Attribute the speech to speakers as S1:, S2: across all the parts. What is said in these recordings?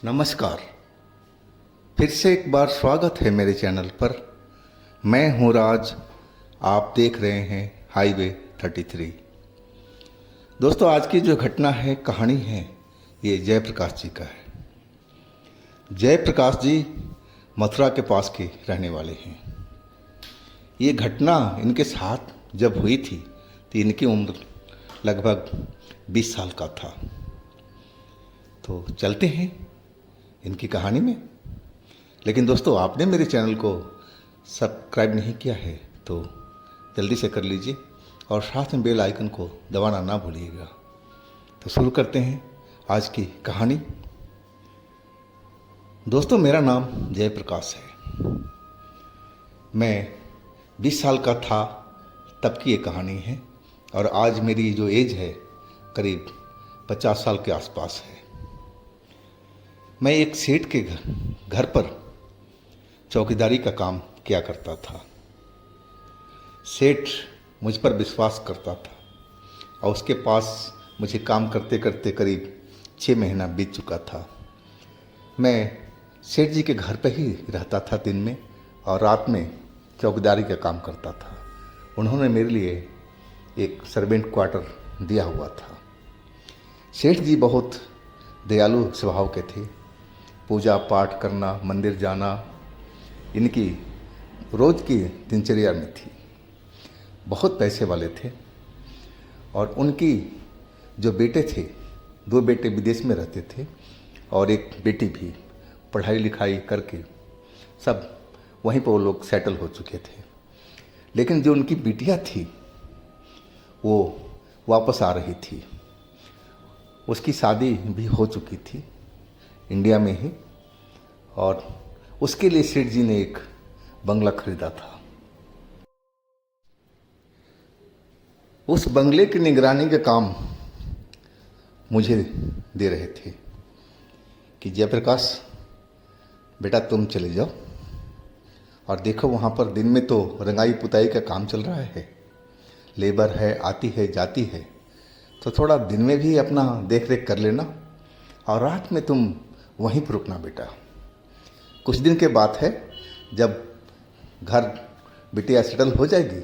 S1: नमस्कार। फिर से एक बार स्वागत है मेरे चैनल पर। मैं हूं राज। आप देख रहे हैं हाईवे 33। दोस्तों, आज की जो घटना है, कहानी है, ये जयप्रकाश जी का है। जयप्रकाश जी मथुरा के पास के रहने वाले हैं। ये घटना इनके साथ जब हुई थी तो इनकी उम्र लगभग 20 साल का था। तो चलते हैं इनकी कहानी में। लेकिन दोस्तों, आपने मेरे चैनल को सब्सक्राइब नहीं किया है तो जल्दी से कर लीजिए और साथ में बेल आइकन को दबाना ना भूलिएगा। तो शुरू करते हैं आज की कहानी। दोस्तों, मेरा नाम जयप्रकाश है। मैं 20 साल का था तब की ये कहानी है और आज मेरी जो एज है करीब 50 साल के आसपास है। मैं एक सेठ के घर पर चौकीदारी का काम किया करता था। सेठ मुझ पर विश्वास करता था और उसके पास मुझे काम करते करते करीब 6 महीना बीत चुका था। मैं सेठ जी के घर पर ही रहता था दिन में और रात में चौकीदारी का काम करता था। उन्होंने मेरे लिए एक सर्वेंट क्वार्टर दिया हुआ था। सेठ जी बहुत दयालु स्वभाव के थे। पूजा पाठ करना, मंदिर जाना, इनकी रोज़ की दिनचर्या में थी। बहुत पैसे वाले थे और उनकी जो बेटे थे, 2 बेटे विदेश में रहते थे और एक बेटी भी पढ़ाई लिखाई करके सब वहीं पर वो लोग सेटल हो चुके थे। लेकिन जो उनकी बिटिया थी वो वापस आ रही थी। उसकी शादी भी हो चुकी थी इंडिया में ही और उसके लिए सेठ जी ने एक बंगला खरीदा था। उस बंगले की निगरानी का काम मुझे दे रहे थे कि जयप्रकाश बेटा, तुम चले जाओ और देखो वहाँ पर दिन में तो रंगाई पुताई का काम चल रहा है, लेबर है, आती है जाती है, तो थोड़ा दिन में भी अपना देख रेख कर लेना और रात में तुम वहीं पर रुकना बेटा। कुछ दिन के बात है, जब घर बिटिया सेटल हो जाएगी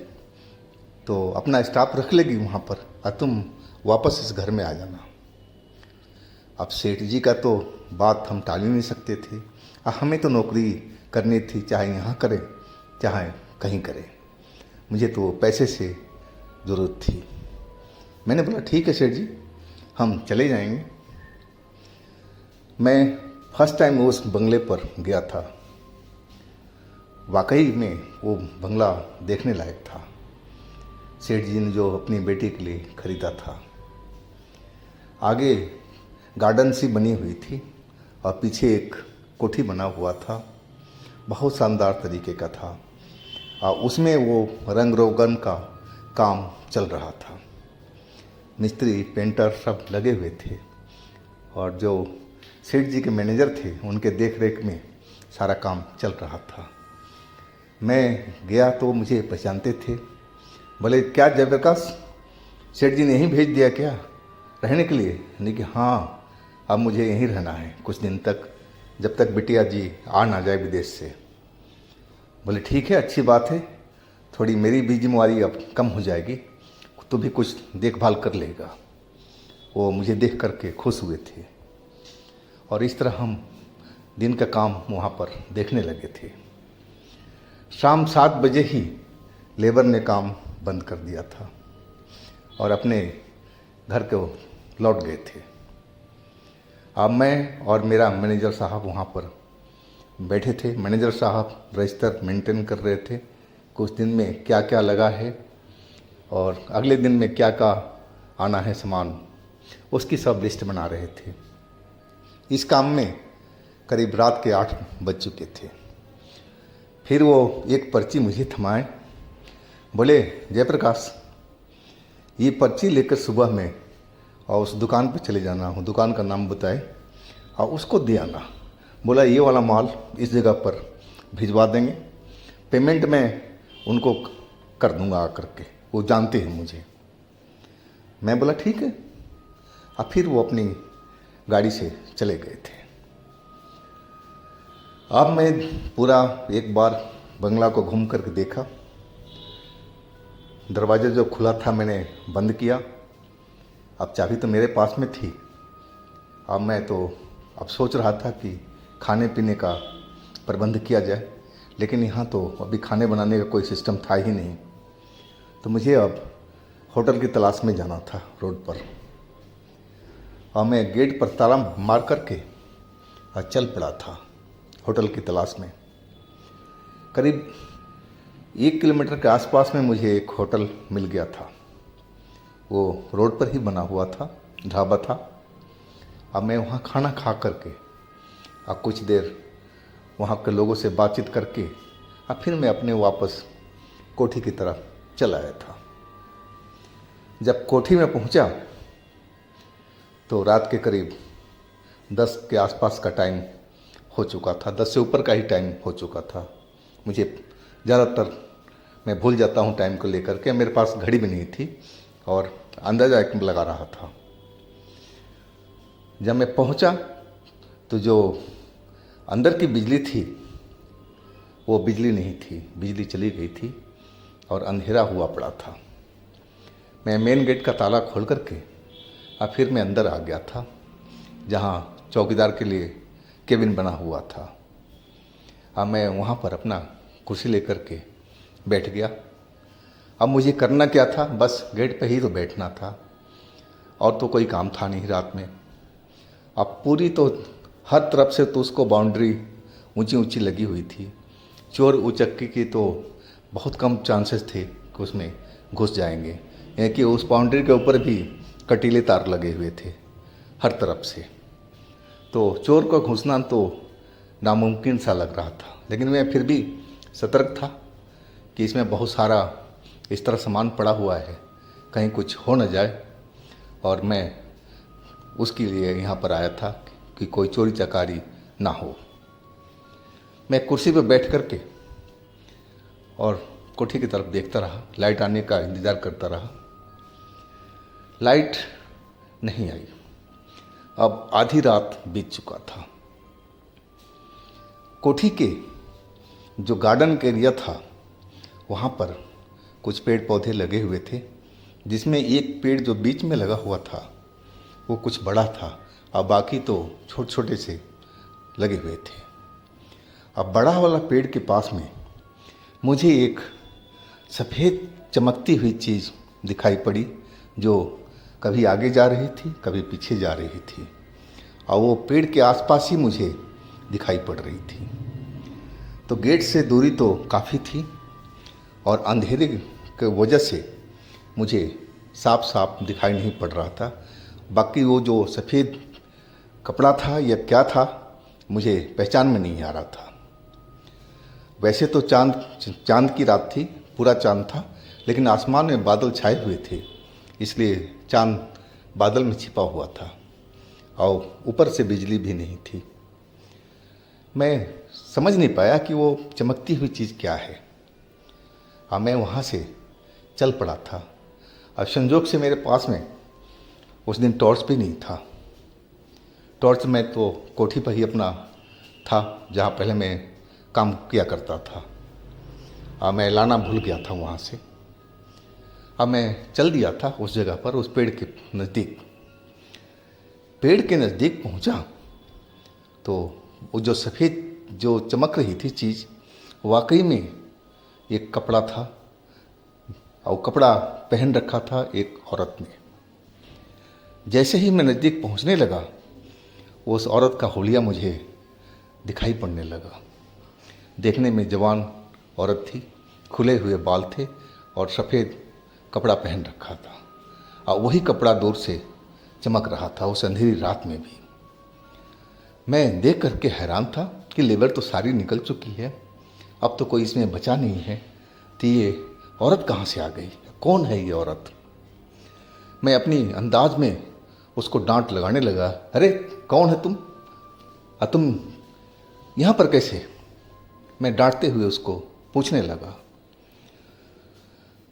S1: तो अपना स्टाफ रख लेगी वहाँ पर और तुम वापस इस घर में आ जाना। अब सेठ जी का तो बात हम टाल ही नहीं सकते थे। हमें तो नौकरी करनी थी, चाहे यहाँ करें चाहे कहीं करें। मुझे तो पैसे से ज़रूरत थी। मैंने बोला ठीक है सेठ जी, हम चले जाएंगे। मैं फर्स्ट टाइम उस बंगले पर गया था। वाकई में वो बंगला देखने लायक था। सेठ जी ने जो अपनी बेटी के लिए खरीदा था। आगे गार्डन सी बनी हुई थी और पीछे एक कोठी बना हुआ था, बहुत शानदार तरीके का था और उसमें वो रंग रोगन का काम चल रहा था। मिस्त्री पेंटर सब लगे हुए थे और जो सेठ जी के मैनेजर थे उनके देख रेख में सारा काम चल रहा था। मैं गया तो मुझे पहचानते थे। बोले, क्या जयप्रकाश, सेठ जी ने यहीं भेज दिया क्या रहने के लिए? नहीं कि हाँ, अब मुझे यहीं रहना है कुछ दिन तक, जब तक बिटिया जी आ ना जाए विदेश से। बोले ठीक है, अच्छी बात है, थोड़ी मेरी भी जिम्मेवारी अब कम हो जाएगी, तो भी कुछ देखभाल कर लेगा। वो मुझे देख करके खुश हुए थे और इस तरह हम दिन का काम वहाँ पर देखने लगे थे। शाम 7 बजे ही लेबर ने काम बंद कर दिया था और अपने घर को लौट गए थे। अब मैं और मेरा मैनेजर साहब वहाँ पर बैठे थे। मैनेजर साहब रजिस्टर मेंटेन कर रहे थे, कुछ दिन में क्या क्या लगा है और अगले दिन में क्या क्या आना है सामान, उसकी सब लिस्ट बना रहे थे। इस काम में करीब रात के 8 बज चुके थे। फिर वो एक पर्ची मुझे थमाए। बोले, जयप्रकाश, ये पर्ची लेकर सुबह में और उस दुकान पर चले जाना। हो दुकान का नाम बताए और उसको दे आना। बोला, ये वाला माल इस जगह पर भिजवा देंगे, पेमेंट मैं उनको कर दूंगा आकर के, वो जानते हैं मुझे। मैं बोला ठीक है। और फिर वो अपनी गाड़ी से चले गए थे। अब मैं पूरा एक बार बंगला को घूम करके देखा। दरवाज़ा जो खुला था मैंने बंद किया। अब चाबी तो मेरे पास में थी। अब मैं तो अब सोच रहा था कि खाने पीने का प्रबंध किया जाए, लेकिन यहाँ तो अभी खाने बनाने का कोई सिस्टम था ही नहीं। तो मुझे अब होटल की तलाश में जाना था रोड पर। और मैं गेट पर ताला मार करके और चल पड़ा था होटल की तलाश में। करीब 1 किलोमीटर के आसपास में मुझे एक होटल मिल गया था। वो रोड पर ही बना हुआ था, ढाबा था। अब मैं वहाँ खाना खा करके और कुछ देर वहाँ के लोगों से बातचीत करके और फिर मैं अपने वापस कोठी की तरफ चला आया था। जब कोठी में पहुँचा तो रात के करीब 10 के आसपास का टाइम हो चुका था। 10 से ऊपर का ही टाइम हो चुका था। मुझे ज़्यादातर मैं भूल जाता हूँ टाइम को लेकर के। मेरे पास घड़ी भी नहीं थी और अंदाज़ा एक लगा रहा था। जब मैं पहुँचा तो जो अंदर की बिजली थी वो बिजली नहीं थी, बिजली चली गई थी और अंधेरा हुआ पड़ा था। मैं मेन गेट का ताला खोल करके और फिर मैं अंदर आ गया था, जहाँ चौकीदार के लिए केबिन बना हुआ था। अब मैं वहाँ पर अपना कुर्सी लेकर के बैठ गया। अब मुझे करना क्या था, बस गेट पे ही तो बैठना था और तो कोई काम था नहीं रात में। अब पूरी तो हर तरफ से तो उसको बाउंड्री ऊंची ऊंची लगी हुई थी। चोर उचक्की की तो बहुत कम चांसेस थे कि उसमें घुस जाएंगे, यानी कि उस बाउंड्री के ऊपर भी कटीले तार लगे हुए थे हर तरफ से। तो चोर को घुसना तो नामुमकिन सा लग रहा था, लेकिन मैं फिर भी सतर्क था कि इसमें बहुत सारा इस तरह सामान पड़ा हुआ है, कहीं कुछ हो न जाए। और मैं उसके लिए यहाँ पर आया था कि कोई चोरी चकारी ना हो। मैं कुर्सी पर बैठ कर के और कोठी की तरफ देखता रहा, लाइट आने का इंतज़ार करता रहा। लाइट नहीं आई। अब आधी रात बीत चुका था। कोठी के जो गार्डन के एरिया था वहाँ पर कुछ पेड़ पौधे लगे हुए थे, जिसमें एक पेड़ जो बीच में लगा हुआ था वो कुछ बड़ा था और बाकी तो छोटे छोटे से लगे हुए थे। अब बड़ा वाला पेड़ के पास में मुझे एक सफ़ेद चमकती हुई चीज़ दिखाई पड़ी, जो कभी आगे जा रही थी, कभी पीछे जा रही थी, और वो पेड़ के आसपास ही मुझे दिखाई पड़ रही थी। तो गेट से दूरी तो काफ़ी थी और अंधेरे के वजह से मुझे साफ साफ दिखाई नहीं पड़ रहा था। बाकी वो जो सफ़ेद कपड़ा था या क्या था मुझे पहचान में नहीं आ रहा था। वैसे तो चांद की रात थी, पूरा चांद था, लेकिन आसमान में बादल छाए हुए थे, इसलिए चांद बादल में छिपा हुआ था और ऊपर से बिजली भी नहीं थी। मैं समझ नहीं पाया कि वो चमकती हुई चीज़ क्या है। और मैं वहाँ से चल पड़ा था। अब संजोग से मेरे पास में उस दिन टॉर्च भी नहीं था। टॉर्च में तो कोठी पर ही अपना था, जहाँ पहले मैं काम किया करता था। और मैं लाना भूल गया था वहाँ से। अब मैं चल दिया था उस जगह पर, उस पेड़ के नज़दीक। पेड़ के नज़दीक पहुँचा तो वो जो सफ़ेद जो चमक रही थी चीज़, वाकई में एक कपड़ा था और कपड़ा पहन रखा था एक औरत ने। जैसे ही मैं नज़दीक पहुँचने लगा, उस औरत का हुलिया मुझे दिखाई पड़ने लगा। देखने में जवान औरत थी, खुले हुए बाल थे और सफ़ेद कपड़ा पहन रखा था, और वही कपड़ा दूर से चमक रहा था उस अंधेरी रात में भी। मैं देख करके हैरान था कि लेबर तो सारी निकल चुकी है, अब तो कोई इसमें बचा नहीं है, तो ये औरत कहाँ से आ गई, कौन है ये औरत। मैं अपनी अंदाज में उसको डांट लगाने लगा, अरे कौन है तुम, और तुम यहाँ पर कैसे। मैं डांटते हुए उसको पूछने लगा।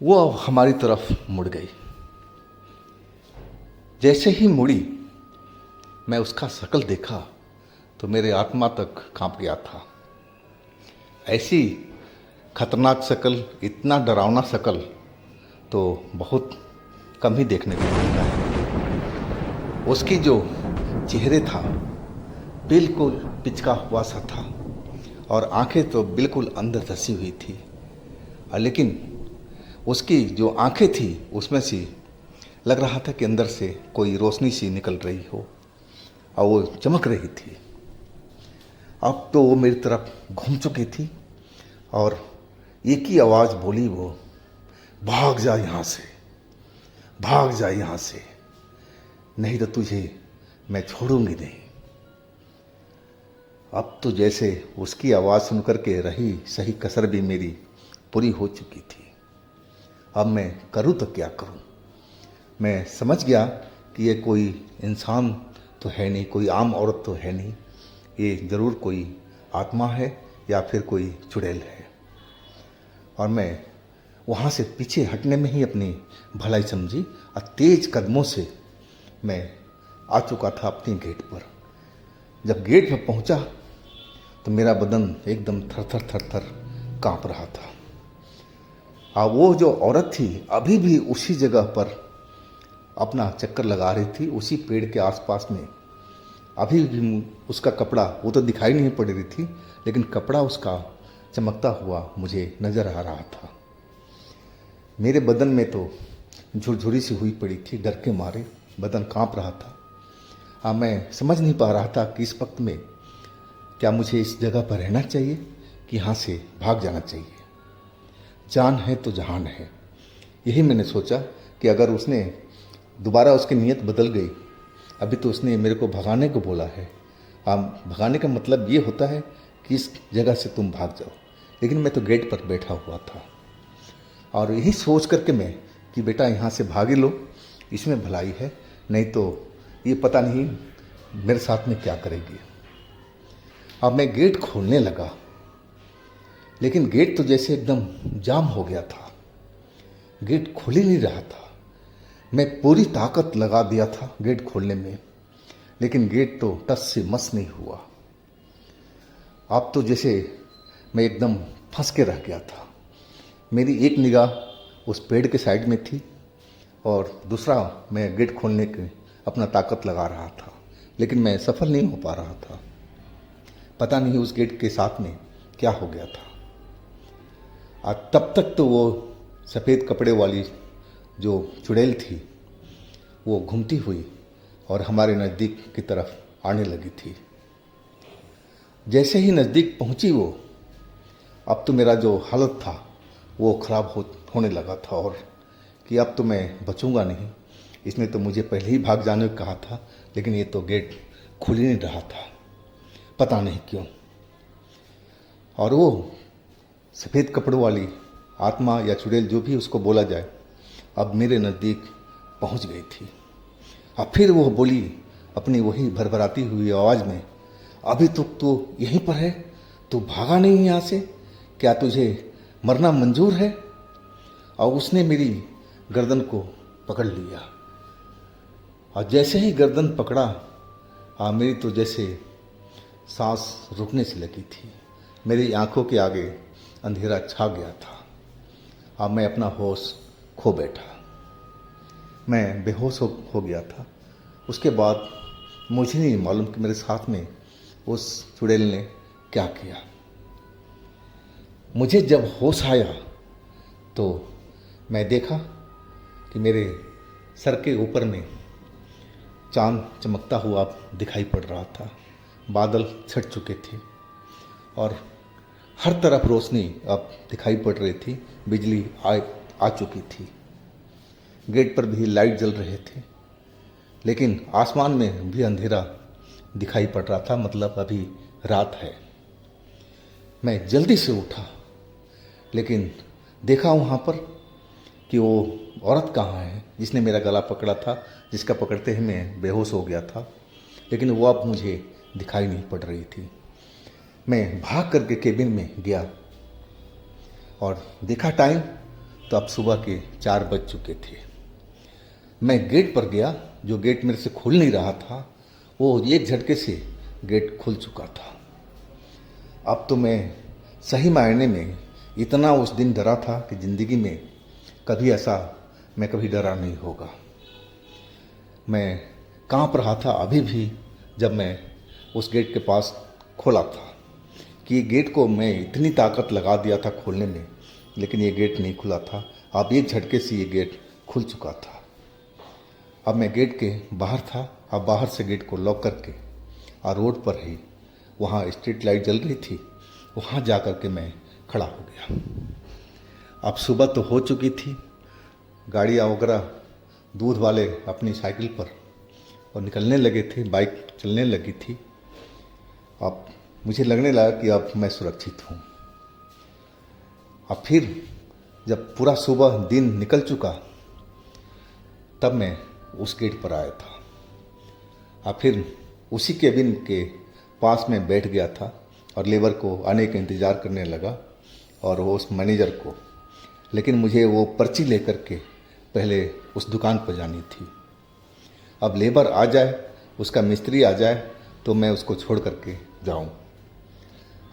S1: वो अब हमारी तरफ मुड़ गई। जैसे ही मुड़ी मैं उसका शक्ल देखा तो मेरे आत्मा तक कांप गया था। ऐसी खतरनाक शक्ल, इतना डरावना शक्ल तो बहुत कम ही देखने को मिलता है। उसकी जो चेहरे था बिल्कुल पिचका हुआ सा था और आंखें तो बिल्कुल अंदर धसी हुई थी। लेकिन उसकी जो आंखें थी उसमें से लग रहा था कि अंदर से कोई रोशनी सी निकल रही हो और वो चमक रही थी। अब तो वो मेरी तरफ घूम चुकी थी और एक ही आवाज़ बोली वो, भाग जा यहाँ से, भाग जा यहाँ से, नहीं तो तुझे मैं छोड़ूंगी नहीं। अब तो जैसे उसकी आवाज़ सुनकर के रही सही कसर भी मेरी पूरी हो चुकी थी। अब मैं करूँ तो क्या करूँ। मैं समझ गया कि ये कोई इंसान तो है नहीं, कोई आम औरत तो है नहीं, ये ज़रूर कोई आत्मा है या फिर कोई चुड़ैल है। और मैं वहाँ से पीछे हटने में ही अपनी भलाई समझी और तेज कदमों से मैं आ चुका था अपने गेट पर। जब गेट पर पहुँचा तो मेरा बदन एकदम थर थर थर थर काँप रहा था। वो जो औरत थी अभी भी उसी जगह पर अपना चक्कर लगा रही थी, उसी पेड़ के आसपास में। अभी भी उसका कपड़ा, वो तो दिखाई नहीं पड़ रही थी, लेकिन कपड़ा उसका चमकता हुआ मुझे नज़र आ रहा था। मेरे बदन में तो झुरझुरी सी हुई पड़ी थी, डर के मारे बदन कांप रहा था। मैं समझ नहीं पा रहा था कि इस वक्त में क्या मुझे इस जगह पर रहना चाहिए कि यहाँ से भाग जाना चाहिए। जान है तो जहान है, यही मैंने सोचा कि अगर उसने दोबारा उसकी नीयत बदल गई, अभी तो उसने मेरे को भगाने को बोला है। भगाने का मतलब ये होता है कि इस जगह से तुम भाग जाओ, लेकिन मैं तो गेट पर बैठा हुआ था और यही सोच करके मैं कि बेटा यहाँ से भाग ही लो, इसमें भलाई है, नहीं तो ये पता नहीं मेरे साथ में क्या करेगी। अब मैं गेट खोलने लगा, लेकिन गेट तो जैसे एकदम जाम हो गया था, गेट खुल ही नहीं रहा था। मैं पूरी ताकत लगा दिया था गेट खोलने में, लेकिन गेट तो टस से मस नहीं हुआ। अब तो जैसे मैं एकदम फंस के रह गया था। मेरी एक निगाह उस पेड़ के साइड में थी और दूसरा मैं गेट खोलने की अपना ताकत लगा रहा था, लेकिन मैं सफल नहीं हो पा रहा था। पता नहीं उस गेट के साथ में क्या हो गया था। तब तक तो वो सफ़ेद कपड़े वाली जो चुड़ैल थी वो घूमती हुई और हमारे नज़दीक की तरफ आने लगी थी। जैसे ही नज़दीक पहुंची वो, अब तो मेरा जो हालत था वो ख़राब होने लगा था और कि अब तो मैं बचूंगा नहीं। इसने तो मुझे पहले ही भाग जाने को कहा था, लेकिन ये तो गेट खुल ही नहीं रहा था, पता नहीं क्यों। और वो सफ़ेद कपड़ों वाली आत्मा या चुड़ैल, जो भी उसको बोला जाए, अब मेरे नज़दीक पहुंच गई थी। अब फिर वो बोली अपनी वही भरभराती हुई आवाज़ में, अभी तो तू यहीं पर है, तू भागा नहीं यहाँ से, क्या तुझे मरना मंजूर है? और उसने मेरी गर्दन को पकड़ लिया और जैसे ही गर्दन पकड़ा, मेरी तो जैसे सांस रुकने से लगी थी। मेरी आंखों के आगे अंधेरा छा गया था। अब मैं अपना होश खो बैठा, मैं बेहोश हो गया था। उसके बाद मुझे नहीं मालूम कि मेरे साथ में उस चुड़ैल ने क्या किया। मुझे जब होश आया तो मैं देखा कि मेरे सर के ऊपर में चांद चमकता हुआ दिखाई पड़ रहा था। बादल छट चुके थे और हर तरफ रोशनी अब दिखाई पड़ रही थी। बिजली आ चुकी थी, गेट पर भी लाइट जल रहे थे, लेकिन आसमान में भी अंधेरा दिखाई पड़ रहा था, मतलब अभी रात है। मैं जल्दी से उठा, लेकिन देखा वहाँ पर कि वो औरत कहाँ है जिसने मेरा गला पकड़ा था, जिसका पकड़ते ही मैं बेहोश हो गया था, लेकिन वो अब मुझे दिखाई नहीं पड़ रही थी। मैं भाग करके केबिन में गया और देखा टाइम तो अब सुबह के 4 बज चुके थे। मैं गेट पर गया, जो गेट मेरे से खुल नहीं रहा था, वो एक झटके से गेट खुल चुका था। अब तो मैं सही मायने में इतना उस दिन डरा था कि ज़िंदगी में कभी ऐसा मैं कभी डरा नहीं होगा। मैं काँप रहा था अभी भी जब मैं उस गेट के पास खोला था कि ये गेट को मैं इतनी ताकत लगा दिया था खोलने में, लेकिन ये गेट नहीं खुला था। अब एक झटके से ये गेट खुल चुका था। अब मैं गेट के बाहर था। अब बाहर से गेट को लॉक करके और रोड पर ही वहाँ स्ट्रीट लाइट जल रही थी, वहाँ जा कर के मैं खड़ा हो गया। अब सुबह तो हो चुकी थी, गाड़ियाँ वगैरह दूध वाले अपनी साइकिल पर और निकलने लगे थे, बाइक चलने लगी थी। अब मुझे लगने लगा कि अब मैं सुरक्षित हूँ। अब फिर जब पूरा सुबह दिन निकल चुका तब मैं उस गेट पर आया था। अब फिर उसी केबिन के पास में बैठ गया था और लेबर को आने का इंतज़ार करने लगा और वो उस मैनेजर को। लेकिन मुझे वो पर्ची लेकर के पहले उस दुकान पर जानी थी। अब लेबर आ जाए, उसका मिस्त्री आ जाए तो मैं उसको छोड़ करके जाऊं।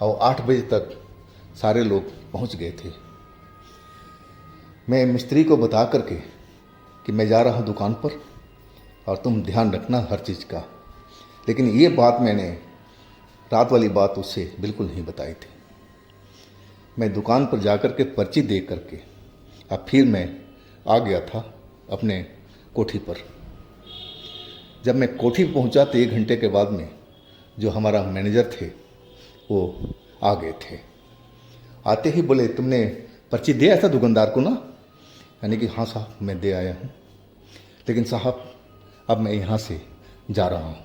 S1: और 8 बजे तक सारे लोग पहुंच गए थे। मैं मिस्त्री को बता करके कि मैं जा रहा हूं दुकान पर और तुम ध्यान रखना हर चीज़ का। लेकिन ये बात मैंने रात वाली बात उससे बिल्कुल नहीं बताई थी। मैं दुकान पर जाकर के पर्ची दे करके अब फिर मैं आ गया था अपने कोठी पर। जब मैं कोठी पहुंचा तो 1 घंटे के बाद में जो हमारा मैनेजर थे वो आ गए थे। आते ही बोले, तुमने पर्ची दे आया था दुकानदार को ना? यानी कि हाँ साहब, मैं दे आया हूँ, लेकिन साहब अब मैं यहाँ से जा रहा हूँ।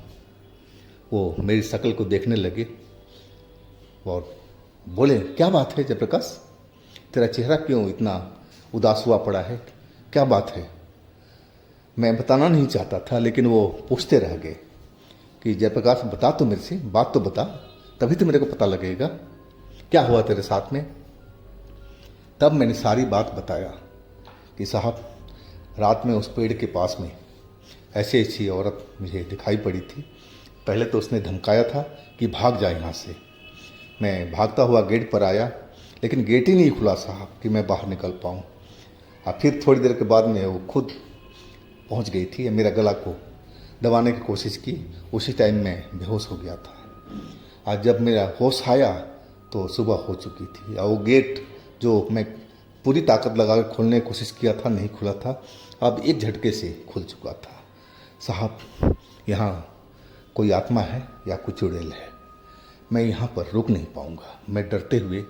S1: वो मेरी शक्ल को देखने लगे और बोले, क्या बात है जयप्रकाश, तेरा चेहरा क्यों इतना उदास हुआ पड़ा है, क्या बात है? मैं बताना नहीं चाहता था, लेकिन वो पूछते रह गए कि जयप्रकाश बता तो मेरे से, बात तो बता, तभी तो मेरे को पता लगेगा क्या हुआ तेरे साथ में। तब मैंने सारी बात बताया कि साहब रात में उस पेड़ के पास में ऐसी ऐसी औरत मुझे दिखाई पड़ी थी। पहले तो उसने धमकाया था कि भाग जा यहाँ से। मैं भागता हुआ गेट पर आया, लेकिन गेट ही नहीं खुला साहब कि मैं बाहर निकल पाऊँ। और फिर थोड़ी देर के बाद में वो खुद पहुँच गई थी, मेरा गला को दबाने की कोशिश की। उसी टाइम मैं बेहोश हो गया था। आज जब मेरा होश आया तो सुबह हो चुकी थी और वो गेट जो मैं पूरी ताकत लगा कर खोलने की कोशिश किया था नहीं खुला था, अब एक झटके से खुल चुका था। साहब यहाँ कोई आत्मा है या कुछ चुड़ैल है, मैं यहाँ पर रुक नहीं पाऊँगा। मैं डरते हुए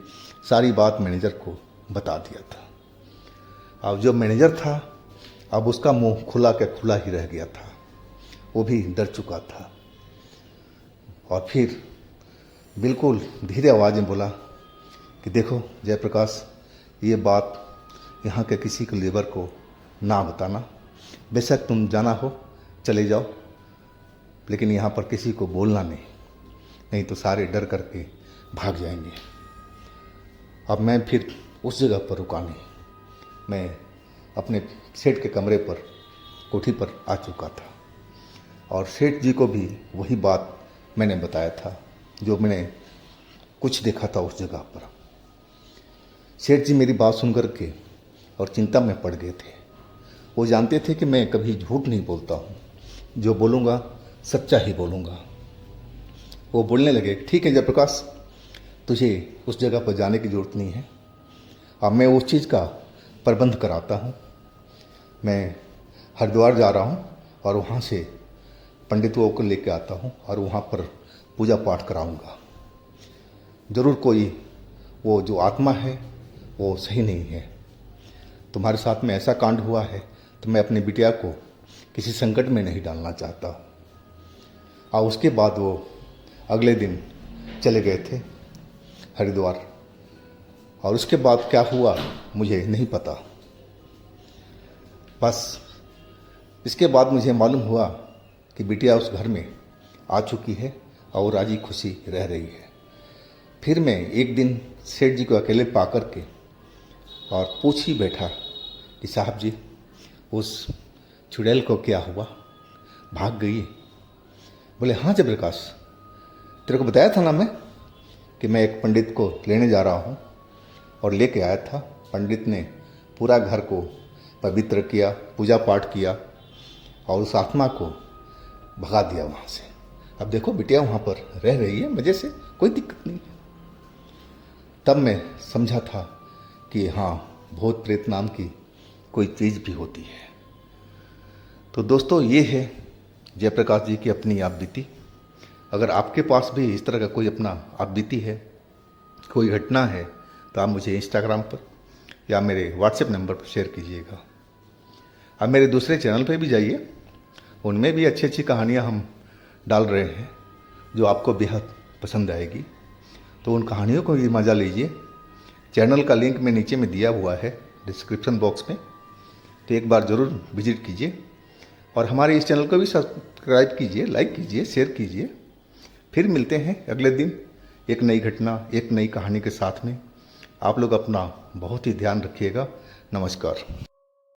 S1: सारी बात मैनेजर को बता दिया था। अब जो मैनेजर था अब उसका मुंह खुला के खुला ही रह गया था, वो भी डर चुका था। और फिर बिल्कुल धीरे आवाज़ में बोला कि देखो जयप्रकाश, ये बात यहाँ के किसी को लेबर को ना बताना। बेशक तुम जाना हो चले जाओ, लेकिन यहाँ पर किसी को बोलना नहीं, नहीं तो सारे डर करके भाग जाएंगे। अब मैं फिर उस जगह पर रुका नहीं, मैं अपने सेठ के कमरे पर कोठी पर आ चुका था और सेठ जी को भी वही बात मैंने बताया था जो मैंने कुछ देखा था उस जगह पर। सेठ जी मेरी बात सुन कर के और चिंता में पड़ गए थे। वो जानते थे कि मैं कभी झूठ नहीं बोलता हूँ, जो बोलूँगा सच्चा ही बोलूँगा। वो बोलने लगे, ठीक है जयप्रकाश, तुझे उस जगह पर जाने की ज़रूरत नहीं है, अब मैं उस चीज़ का प्रबंध कराता हूँ। मैं हरिद्वार जा रहा हूँ और वहाँ से पंडितों को लेकर आता हूँ और वहाँ पर पूजा पाठ कराऊँगा। ज़रूर कोई वो जो आत्मा है वो सही नहीं है। तुम्हारे साथ में ऐसा कांड हुआ है तो मैं अपनी बिटिया को किसी संकट में नहीं डालना चाहता। और उसके बाद वो अगले दिन चले गए थे हरिद्वार, और उसके बाद क्या हुआ मुझे नहीं पता। बस इसके बाद मुझे मालूम हुआ कि बिटिया उस घर में आ चुकी है और राजी खुशी रह रही है। फिर मैं एक दिन सेठ जी को अकेले पा कर के और पूछ ही बैठा कि साहब जी उस चुड़ैल को क्या हुआ, भाग गई? बोले हाँ जयप्रकाश, तेरे को बताया था ना मैं कि मैं एक पंडित को लेने जा रहा हूँ और लेके आया था। पंडित ने पूरा घर को पवित्र किया, पूजा पाठ किया और उस आत्मा को भगा दिया वहाँ से। अब देखो बिटिया वहाँ पर रह रही है मज़े से, कोई दिक्कत नहीं है। तब मैं समझा था कि हाँ, भूत प्रेत नाम की कोई चीज़ भी होती है। तो दोस्तों, ये है जयप्रकाश जी की अपनी आप बीती। अगर आपके पास भी इस तरह का कोई अपना आप बीती है, कोई घटना है, तो आप मुझे इंस्टाग्राम पर या मेरे व्हाट्सएप नंबर पर शेयर कीजिएगा। आप मेरे दूसरे चैनल पर भी जाइए, उनमें भी अच्छी अच्छी कहानियाँ हम डाल रहे हैं जो आपको बेहद पसंद आएगी। तो उन कहानियों को भी मज़ा लीजिए। चैनल का लिंक मैं नीचे में दिया हुआ है डिस्क्रिप्शन बॉक्स में, तो एक बार ज़रूर विजिट कीजिए और हमारे इस चैनल को भी सब्सक्राइब कीजिए, लाइक कीजिए, शेयर कीजिए। फिर मिलते हैं अगले दिन एक नई घटना, एक नई कहानी के साथ में। आप लोग अपना बहुत ही ध्यान रखिएगा। नमस्कार।